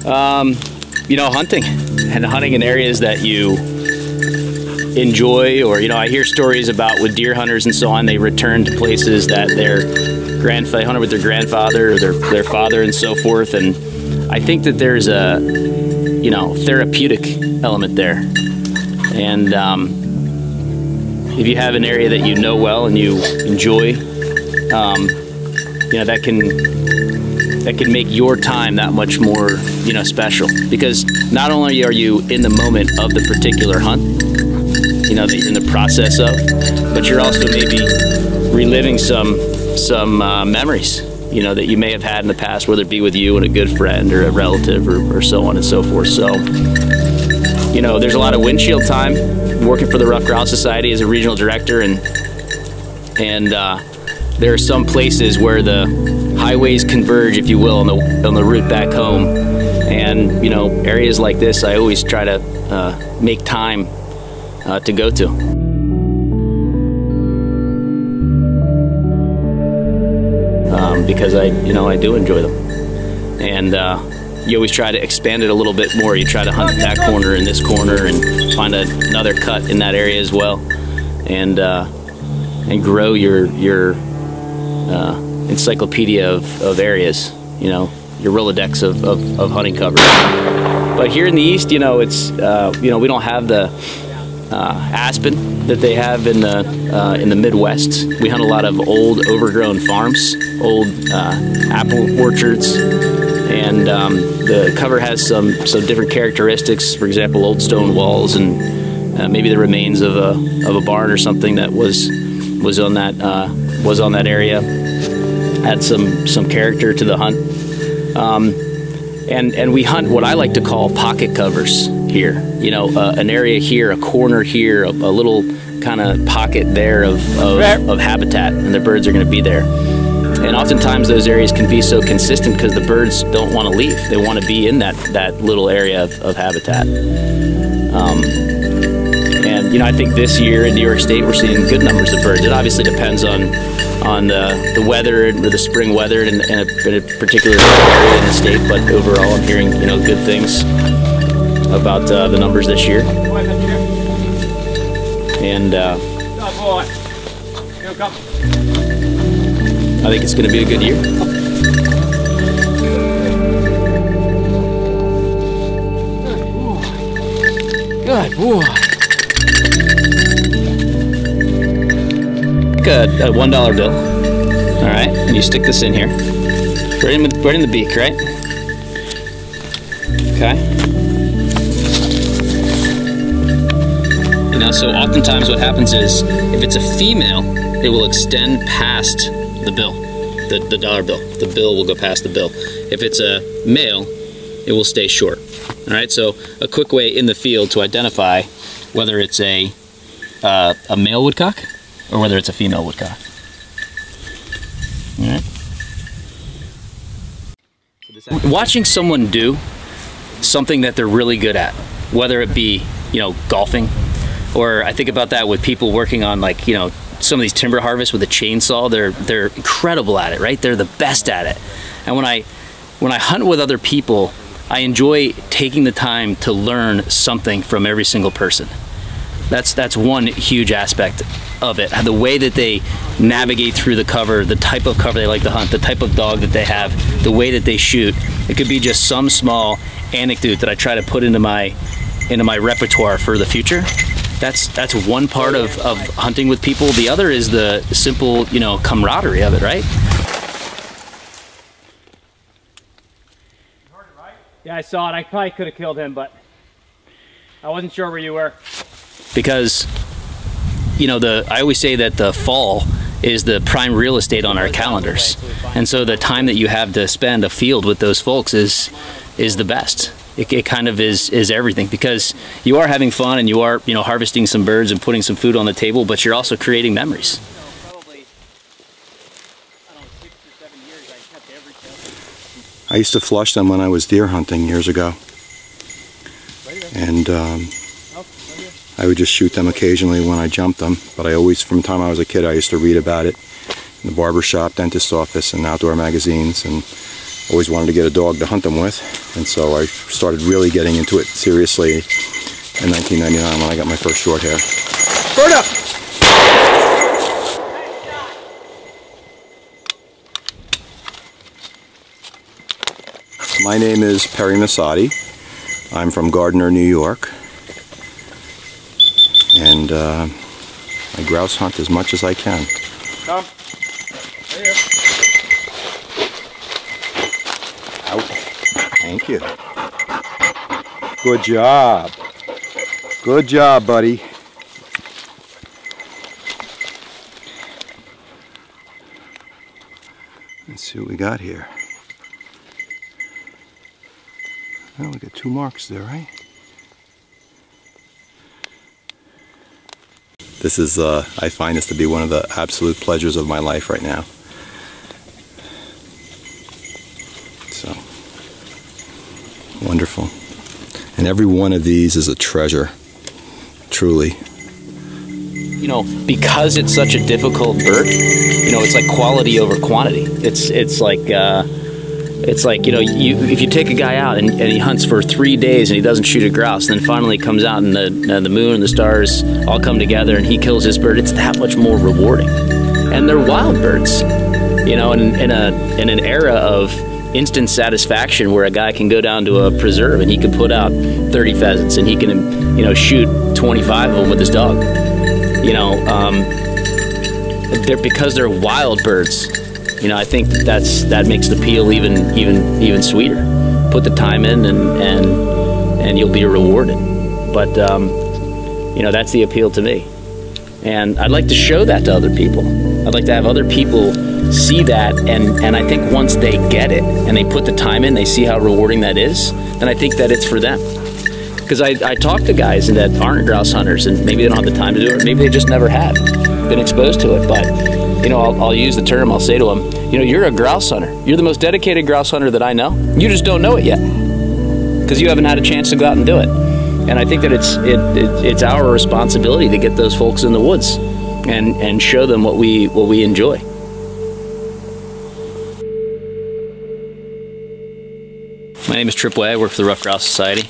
You know, hunting in areas that you enjoy, or, you know, I hear stories about with deer hunters and so on, they return to places that they hunted with their grandfather or their father and so forth, and I think that there's a, you know, therapeutic element there. And if you have an area that you know well and you enjoy, you know, that can make your time that much more, you know, special, because not only are you in the moment of the particular hunt, you know, that you're in the process of, but you're also maybe reliving some memories, you know, that you may have had in the past, whether it be with you and a good friend or a relative or so on and so forth. So, you know, there's a lot of windshield time working for the Ruffed Grouse Society as a regional director, and there are some places where the highways converge, if you will, on the route back home. And, you know, areas like this, I always try to make time to go to. Because I do enjoy them. And you always try to expand it a little bit more. You try to hunt that corner and this corner and find another cut in that area as well, and grow your encyclopedia of areas, you know, your Rolodex of hunting coverage. But here in the East, you know, it's you know, we don't have the aspen that they have in the Midwest. We hunt a lot of old, overgrown farms, old apple orchards, and the cover has some different characteristics. For example, old stone walls, and maybe the remains of a barn or something that was on that area. Had some character to the hunt, and we hunt what I like to call pocket covers here. You know, an area here, a corner here, a little kind of pocket there of habitat, and the birds are going to be there. And oftentimes those areas can be so consistent because the birds don't want to leave. They want to be in that little area of habitat. And, you know, I think this year in New York State we're seeing good numbers of birds. It obviously depends on the weather, or the spring weather in a particular area in the state, but overall I'm hearing, you know, good things about the numbers this year. And I think it's going to be a good year. Good boy. A $1 bill. All right, and you stick this in here. Right in the beak, right? Okay. You know, so oftentimes what happens is, if it's a female, it will extend past the bill, the dollar bill. The bill will go past the bill. If it's a male, it will stay short. All right, so a quick way in the field to identify whether it's a male woodcock or whether it's a female woodcock. All right. Watching someone do something that they're really good at, whether it be, you know, golfing, or I think about that with people working on, like, you know, some of these timber harvests with a chainsaw. They're incredible at it, right? They're the best at it. And when I hunt with other people, I enjoy taking the time to learn something from every single person. That's one huge aspect of it. The way that they navigate through the cover, the type of cover they like to hunt, the type of dog that they have, the way that they shoot. It could be just some small anecdote that I try to put into my repertoire for the future. That's one part of hunting with people. The other is the simple, you know, camaraderie of it, right? Yeah, I saw it. I probably could have killed him, but I wasn't sure where you were. Because, you know, I always say that the fall is the prime real estate on our calendars. And so the time that you have to spend afield with those folks is the best. It kind of is everything, because you are having fun and you are, you know, harvesting some birds and putting some food on the table, but you're also creating memories. I used to flush them when I was deer hunting years ago, and I would just shoot them occasionally when I jumped them, but I always, from the time I was a kid, I used to read about it in the barber shop, dentist's office, and outdoor magazines, and Always wanted to get a dog to hunt them with, and so I started really getting into it seriously in 1999 when I got my first short hair. Bird up! My name is Perry Masotti. I'm from Gardner, New York, and I grouse hunt as much as I can. Come. Right here. Out. Thank you. Good job. Good job, buddy. Let's see what we got here. Well, we got 2 marks there, right? This is, I find this to be one of the absolute pleasures of my life right now. So, wonderful. And every one of these is a treasure, truly. You know, because it's such a difficult bird, you know, it's like quality over quantity. It's like, you know, if you take a guy out and he hunts for 3 days and he doesn't shoot a grouse, and then finally comes out and the moon and the stars all come together and he kills his bird, it's that much more rewarding. And they're wild birds, you know, in an era of instant satisfaction where a guy can go down to a preserve and he can put out 30 pheasants and he can, you know, shoot 25 of them with his dog. You know, because they're wild birds. You know, I think that makes the appeal even sweeter. Put the time in and you'll be rewarded. But you know, that's the appeal to me. And I'd like to show that to other people. I'd like to have other people see that, and I think once they get it and they put the time in, they see how rewarding that is, then I think that it's for them. Because I talk to guys that aren't grouse hunters and maybe they don't have the time to do it, or maybe they just never have been exposed to it, but you know, I'll use the term, I'll say to them, you know, you're a grouse hunter. You're the most dedicated grouse hunter that I know. You just don't know it yet because you haven't had a chance to go out and do it. And I think that it's our responsibility to get those folks in the woods and show them what we enjoy. My name is Tripp. I work for the Ruffed Grouse Society.